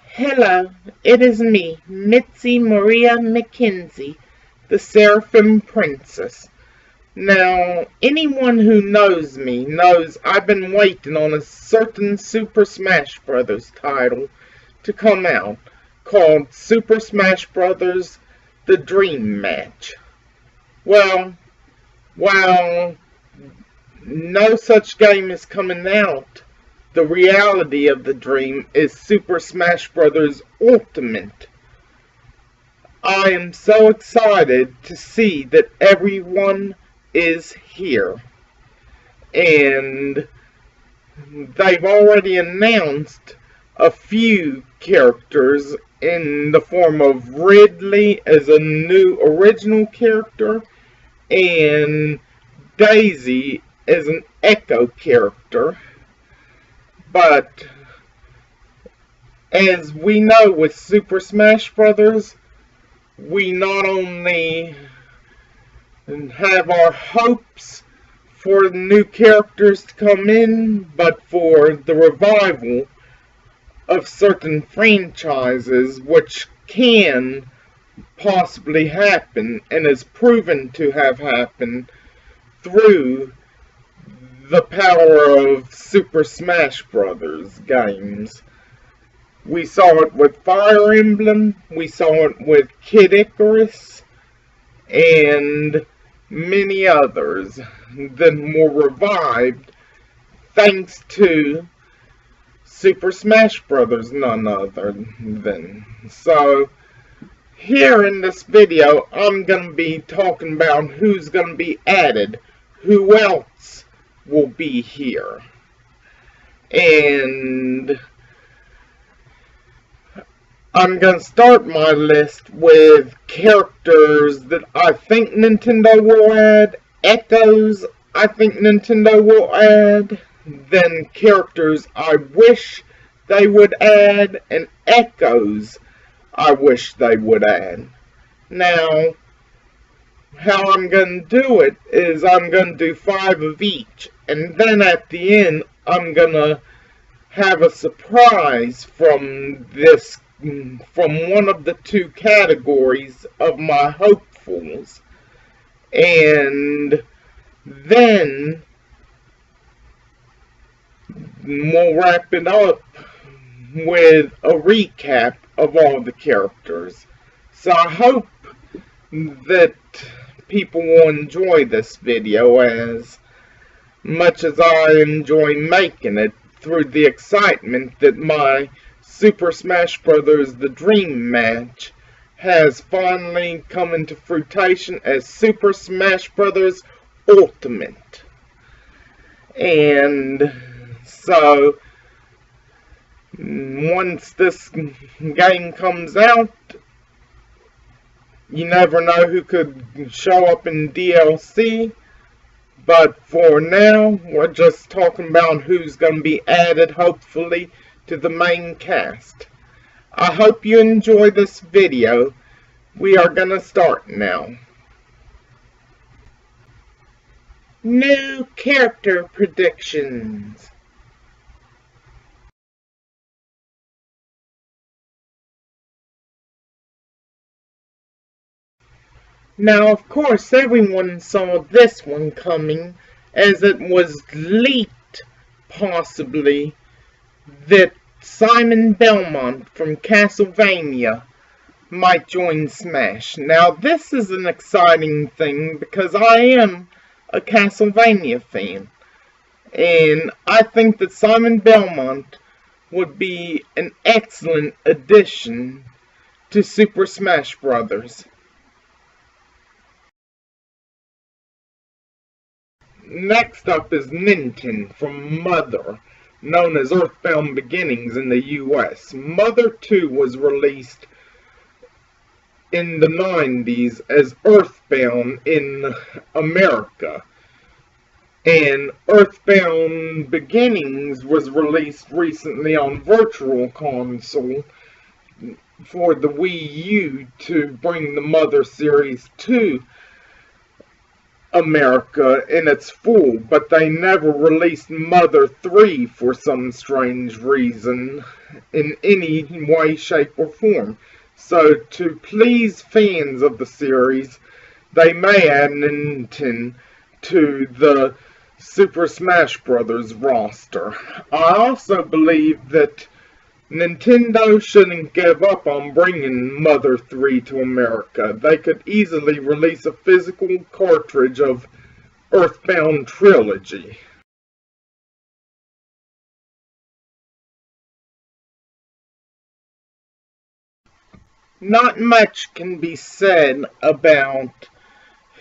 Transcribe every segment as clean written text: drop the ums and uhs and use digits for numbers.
Hello, it is me, Mitzi Maria McKenzie, the Seraphim Princess. Now, anyone who knows me knows I've been waiting on a certain Super Smash Bros. Title to come out, called Super Smash Bros. The Dream Match. Well, while no such game is coming out, the reality of the dream is Super Smash Bros. Ultimate. I am so excited to see that everyone is here. And they've already announced a few characters in the form of Ridley as a new original character and Daisy as an Echo character. But as we know with Super Smash Bros., we not only have our hopes for new characters to come in, but for the revival of certain franchises which can possibly happen and is proven to have happened through the power of Super Smash Bros. Games. We saw it with Fire Emblem, we saw it with Kid Icarus, and many others that were revived thanks to Super Smash Bros. None other than. So, here in this video, I'm going to be talking about who's going to be added, who else will be here. And I'm going to start my list with characters that I think Nintendo will add, Echoes I think Nintendo will add, then characters I wish they would add, and Echoes I wish they would add. Now, how I'm going to do it is I'm going to do 5 of each, and then at the end I'm going to have a surprise from one of the 2 categories of my hopefuls. And then we'll wrap it up with a recap of all the characters. So I hope that people will enjoy this video as much as I enjoy making it, through the excitement that my Super Smash Bros. The Dream Match has finally come into fruition as Super Smash Bros. Ultimate. And so, once this game comes out, you never know who could show up in DLC, but for now, we're just talking about who's going to be added, hopefully, to the main cast. I hope you enjoy this video. We are going to start now. New character predictions. Now, of course, everyone saw this one coming, as it was leaked, possibly, that Simon Belmont from Castlevania might join Smash. Now, this is an exciting thing, because I am a Castlevania fan, and I think that Simon Belmont would be an excellent addition to Super Smash Bros. Next up is Minton from Mother, known as Earthbound Beginnings in the US. Mother 2 was released in the 90s as Earthbound in America. And Earthbound Beginnings was released recently on Virtual Console for the Wii U to bring the Mother series to America in its full, but they never released Mother 3 for some strange reason in any way, shape, or form. So to please fans of the series, they may add Nintendo to the Super Smash Bros. Roster. I also believe that Nintendo shouldn't give up on bringing Mother 3 to America. They could easily release a physical cartridge of Earthbound Trilogy. Not much can be said about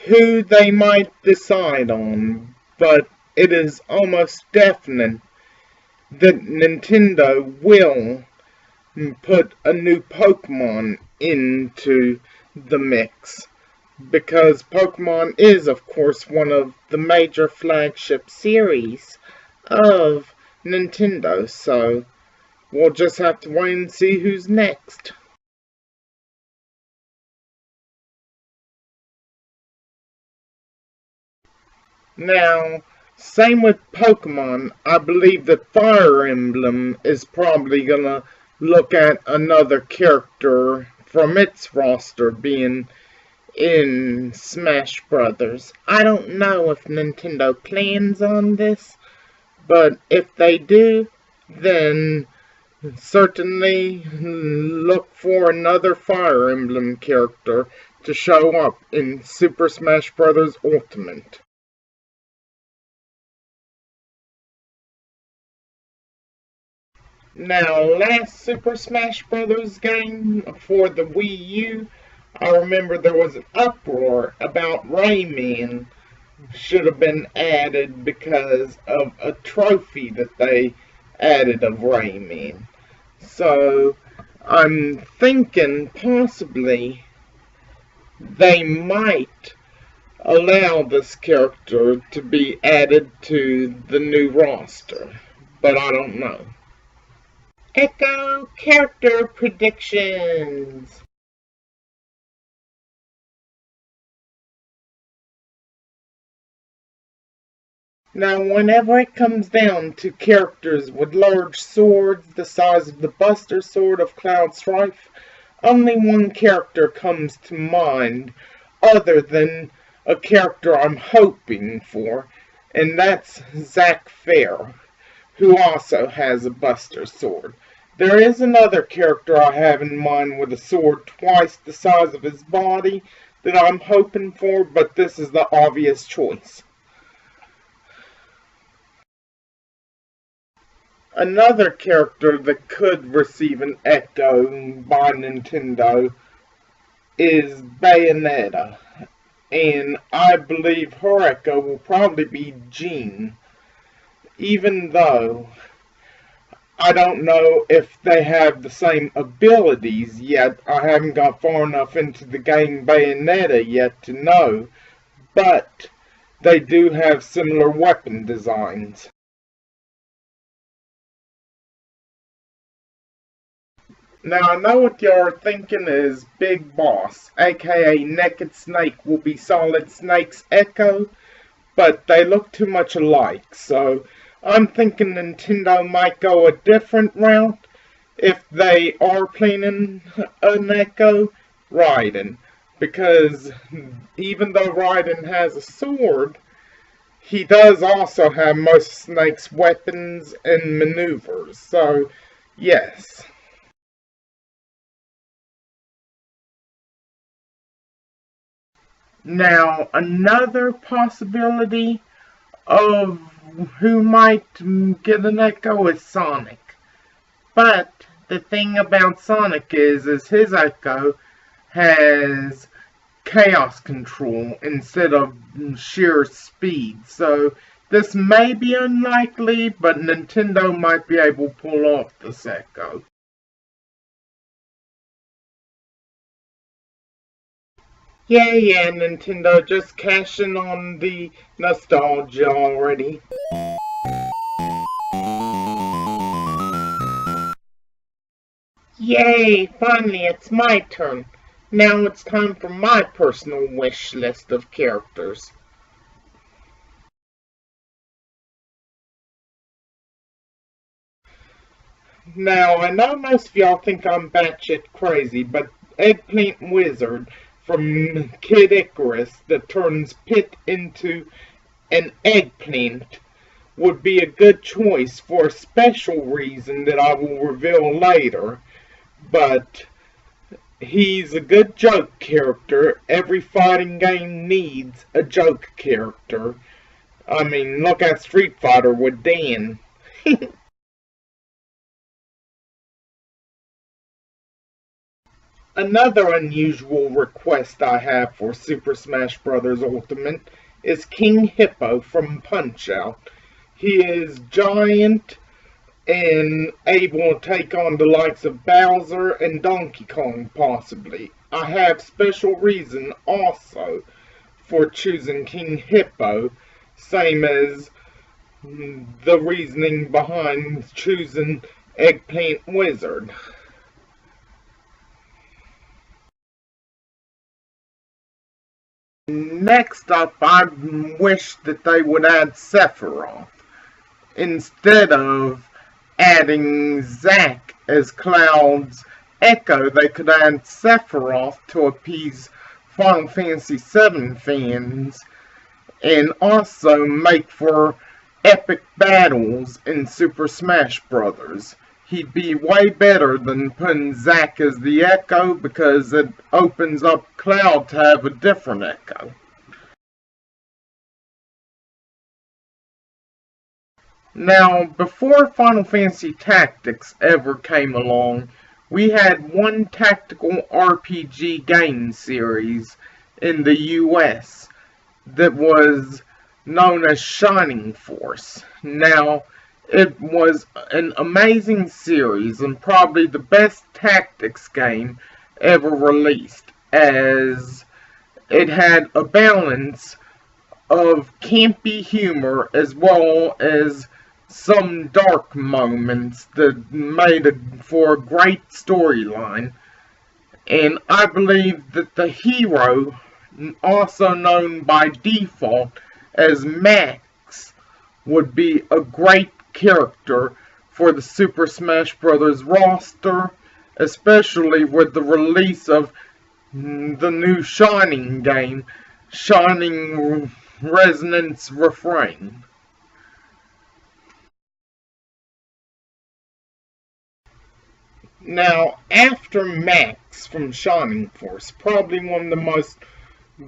who they might decide on, but it is almost definite that Nintendo will put a new Pokemon into the mix, because Pokemon is, of course, one of the major flagship series of Nintendo, so we'll just have to wait and see who's next. Now, same with Pokemon, I believe that Fire Emblem is probably gonna look at another character from its roster being in Smash Brothers. I don't know if Nintendo plans on this, but if they do, then certainly look for another Fire Emblem character to show up in Super Smash Bros. Ultimate. Now, last Super Smash Bros. Game for the Wii U, I remember there was an uproar about Rayman should have been added because of a trophy that they added of Rayman. So, I'm thinking possibly they might allow this character to be added to the new roster, but I don't know. Echo character predictions. Now, whenever it comes down to characters with large swords the size of the Buster Sword of Cloud Strife, only one character comes to mind other than a character I'm hoping for, and that's Zack Fair, who also has a Buster Sword. There is another character I have in mind with a sword twice the size of his body that I'm hoping for, but this is the obvious choice. Another character that could receive an Echo by Nintendo is Bayonetta, and I believe her Echo will probably be Jean, even though I don't know if they have the same abilities yet. I haven't got far enough into the game Bayonetta yet to know, but they do have similar weapon designs. Now, I know what y'all are thinking is Big Boss, aka Naked Snake, will be Solid Snake's Echo, but they look too much alike, so I'm thinking Nintendo might go a different route if they are planning an Echo, Raiden, because even though Raiden has a sword, he does also have most Snake's weapons and maneuvers, so yes. Now, another possibility of who might get an Echo is Sonic. But the thing about Sonic is his Echo has chaos control instead of sheer speed. So this may be unlikely, but Nintendo might be able to pull off this Echo. Yeah, Nintendo, just cashing on the nostalgia already. Yay, finally it's my turn. Now it's time for my personal wish list of characters. Now, I know most of y'all think I'm batshit crazy, but Eggplant Wizard from Kid Icarus that turns Pit into an eggplant would be a good choice for a special reason that I will reveal later. But he's a good joke character. Every fighting game needs a joke character. I mean, look at Street Fighter with Dan. Another unusual request I have for Super Smash Bros. Ultimate is King Hippo from Punch-Out! He is giant and able to take on the likes of Bowser and Donkey Kong possibly. I have special reason also for choosing King Hippo, same as the reasoning behind choosing Eggplant Wizard. Next up, I wish that they would add Sephiroth instead of adding Zack as Cloud's Echo. They could add Sephiroth to appease Final Fantasy VII fans and also make for epic battles in Super Smash Bros. He'd be way better than putting Zack as the Echo because it opens up Cloud to have a different Echo. Now, before Final Fantasy Tactics ever came along, we had one tactical RPG game series in the US that was known as Shining Force. Now, it was an amazing series and probably the best tactics game ever released, as it had a balance of campy humor as well as some dark moments that made it for a great storyline. And I believe that the hero, also known by default as Max, would be a great character for the Super Smash Bros. Roster, especially with the release of the new Shining game, Shining Resonance Refrain. Now, after Max from Shining Force, probably one of the most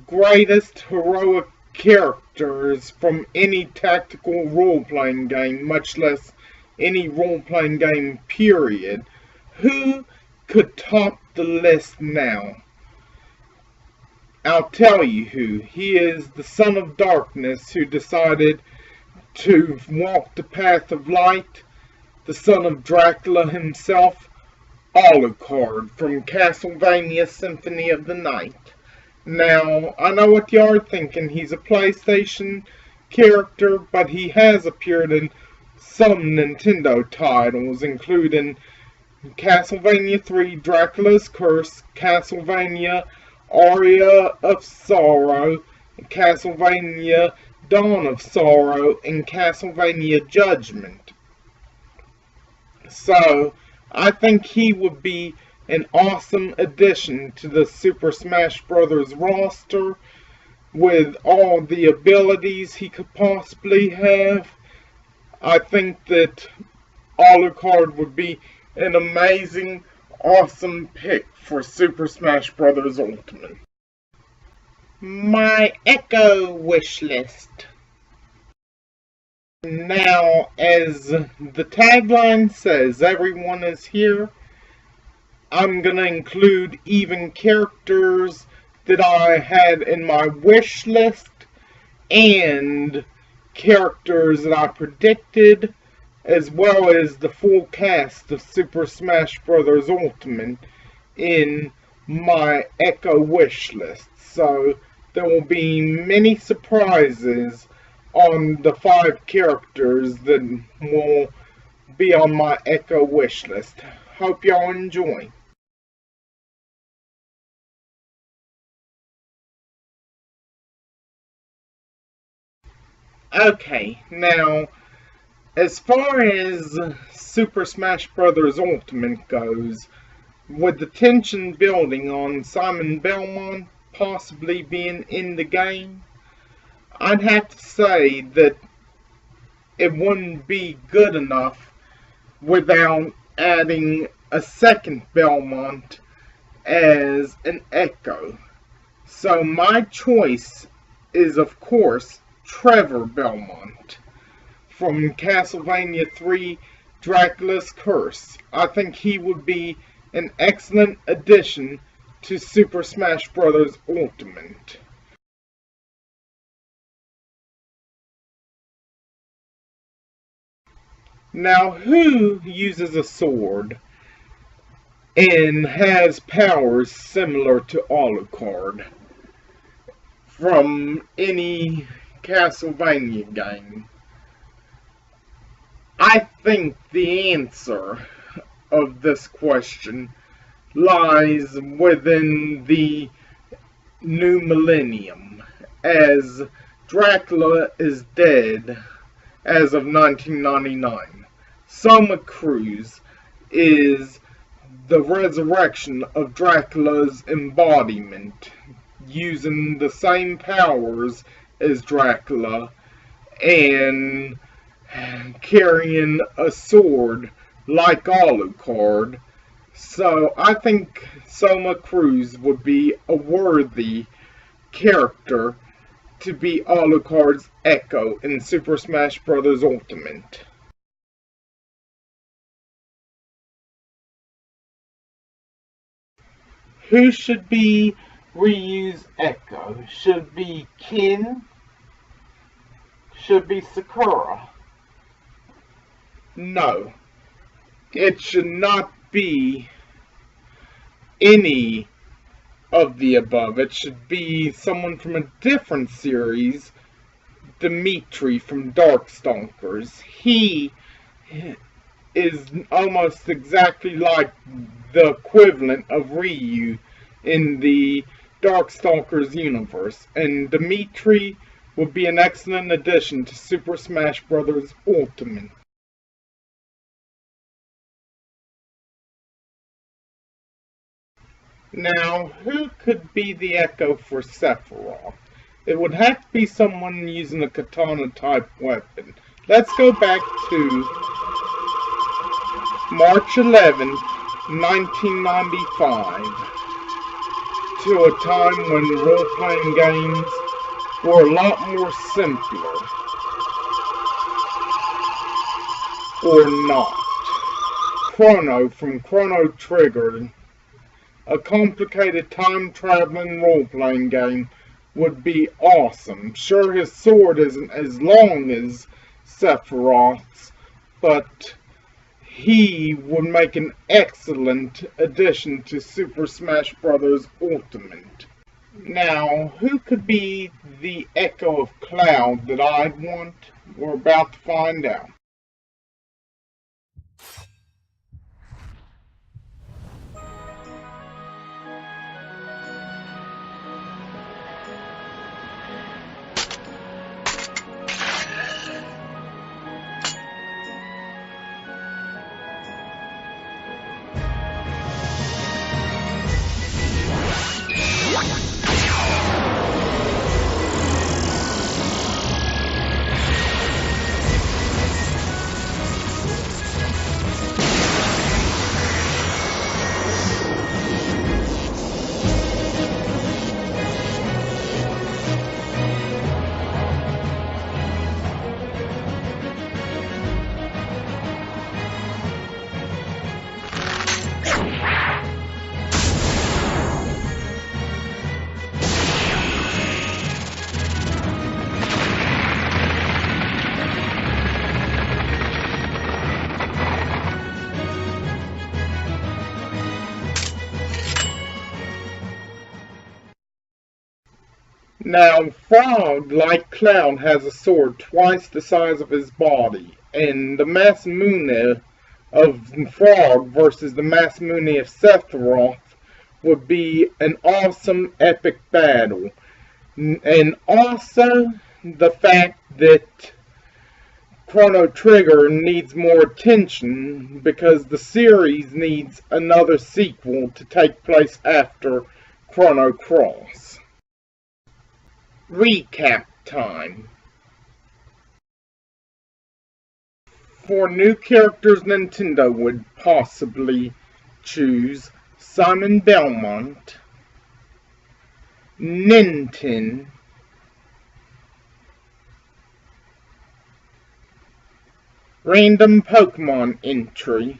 greatest heroic characters from any tactical role-playing game, much less any role-playing game period. Who could top the list now? I'll tell you who. He is the Son of Darkness who decided to walk the path of light, the son of Dracula himself, Alucard from Castlevania Symphony of the Night. Now, I know what you are thinking. He's a PlayStation character, but he has appeared in some Nintendo titles, including Castlevania 3, Dracula's Curse, Castlevania Aria of Sorrow, Castlevania Dawn of Sorrow, and Castlevania Judgment. So, I think he would be an awesome addition to the Super Smash Bros. Roster with all the abilities he could possibly have. I think that Alucard would be an amazing, awesome pick for Super Smash Bros. Ultimate. My Echo wish list. Now, as the tagline says, everyone is here. I'm gonna include even characters that I had in my wish list and characters that I predicted, as well as the full cast of Super Smash Bros. Ultimate in my Echo wish list. So there will be many surprises on the 5 characters that will be on my Echo wish list. Hope y'all enjoy. Okay, now, as far as Super Smash Bros. Ultimate goes, with the tension building on Simon Belmont possibly being in the game, I'd have to say that it wouldn't be good enough without adding a second Belmont as an Echo. So my choice is, of course, Trevor Belmont from Castlevania 3 Dracula's Curse. I think he would be an excellent addition to Super Smash Bros. Ultimate. Now, who uses a sword and has powers similar to Alucard from any Castlevania game? I think the answer of this question lies within the new millennium, as Dracula is dead as of 1999. Soma Cruz is the resurrection of Dracula's embodiment, using the same powers as Dracula and carrying a sword like Alucard. So I think Soma Cruz would be a worthy character to be Alucard's Echo in Super Smash Bros. Ultimate. Who should be Ryu's Echo? Should it be Kin? Should it be Sakura? No. It should not be any of the above. It should be someone from a different series, Dimitri from Darkstalkers. He is almost exactly like the equivalent of Ryu in the Darkstalkers universe, and Dimitri would be an excellent addition to Super Smash Bros. Ultimate. Now, who could be the Echo for Sephiroth? It would have to be someone using a katana type weapon. Let's go back to March 11th, 1995, to a time when role-playing games were a lot more simpler. Or not. Chrono from Chrono Trigger, a complicated time-traveling role-playing game, would be awesome. Sure, his sword isn't as long as Sephiroth's, but he would make an excellent addition to Super Smash Bros. Ultimate. Now, who could be the Echo of Cloud that I'd want? We're about to find out. Now, Frog, like Cloud, has a sword twice the size of his body, and the Masamune of Frog versus the Masamune of Sephiroth would be an awesome epic battle. And also the fact that Chrono Trigger needs more attention because the series needs another sequel to take place after Chrono Cross. Recap time. For new characters, Nintendo would possibly choose Simon Belmont, Ninten, random Pokemon entry,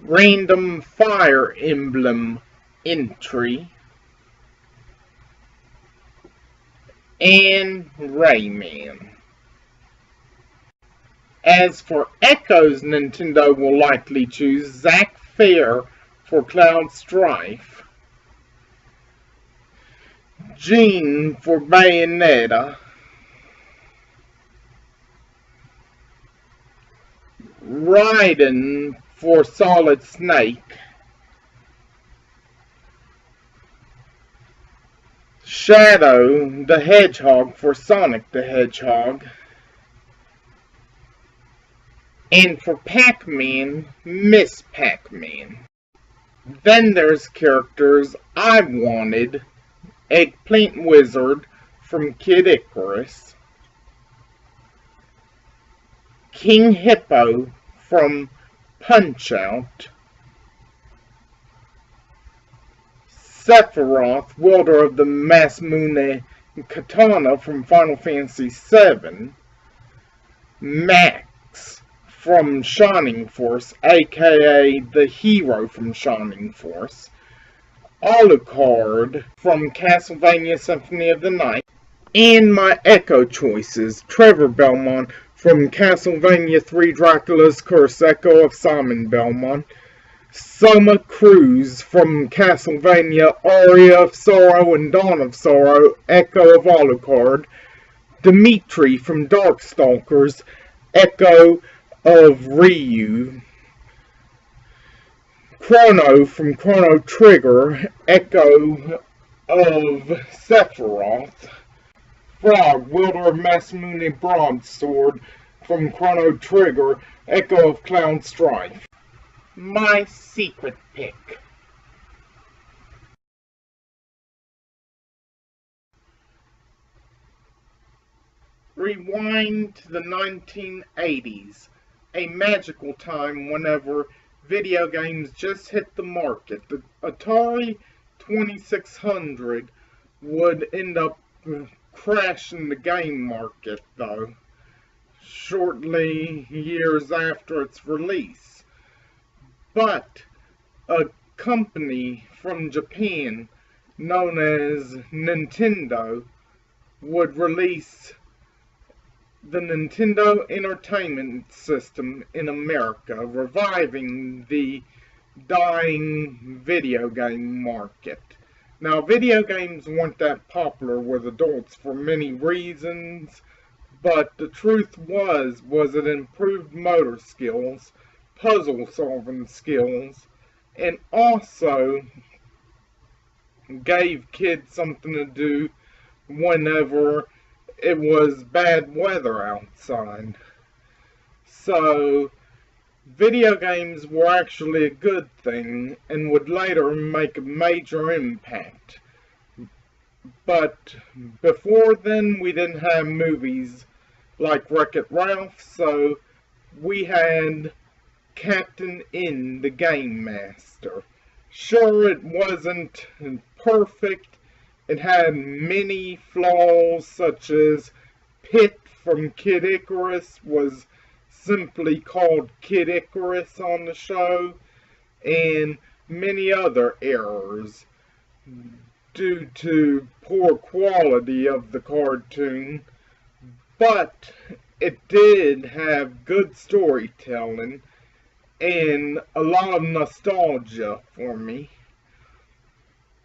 random Fire Emblem entry, and Rayman. As for Echoes, Nintendo will likely choose Zack Fair for Cloud Strife, Jean for Bayonetta, Raiden for Solid Snake, Shadow the Hedgehog for Sonic the Hedgehog, and for Pac-Man, Miss Pac-Man. Then there's characters I wanted: Eggplant Wizard from Kid Icarus, King Hippo from Punch-Out!, Sephiroth, wielder of the Masamune Katana from Final Fantasy VII, Max from Shining Force, aka the hero from Shining Force, Alucard from Castlevania Symphony of the Night, and my Echo choices: Trevor Belmont from Castlevania 3 Dracula's Curse, Echo of Simon Belmont, Soma Cruz from Castlevania Aria of Sorrow and Dawn of Sorrow, Echo of Alucard, Dimitri from Darkstalkers, Echo of Ryu, Chrono from Chrono Trigger, Echo of Sephiroth, Frog, wielder of Masamune Broadsword from Chrono Trigger, Echo of Cloud Strife. My secret pick. Rewind to the 1980s, a magical time whenever video games just hit the market. The Atari 2600 would end up crashing the game market, though, shortly years after its release. But a company from Japan known as Nintendo would release the Nintendo Entertainment System in America, reviving the dying video game market. Now, video games weren't that popular with adults for many reasons, but the truth was it improved motor skills, puzzle solving skills, and also gave kids something to do whenever it was bad weather outside. So, video games were actually a good thing and would later make a major impact. But before then, we didn't have movies like Wreck-It Ralph, so we had Captain N, the Game Master. Sure, it wasn't perfect. It had many flaws, such as Pit from Kid Icarus was simply called Kid Icarus on the show, and many other errors due to poor quality of the cartoon. But it did have good storytelling and a lot of nostalgia for me.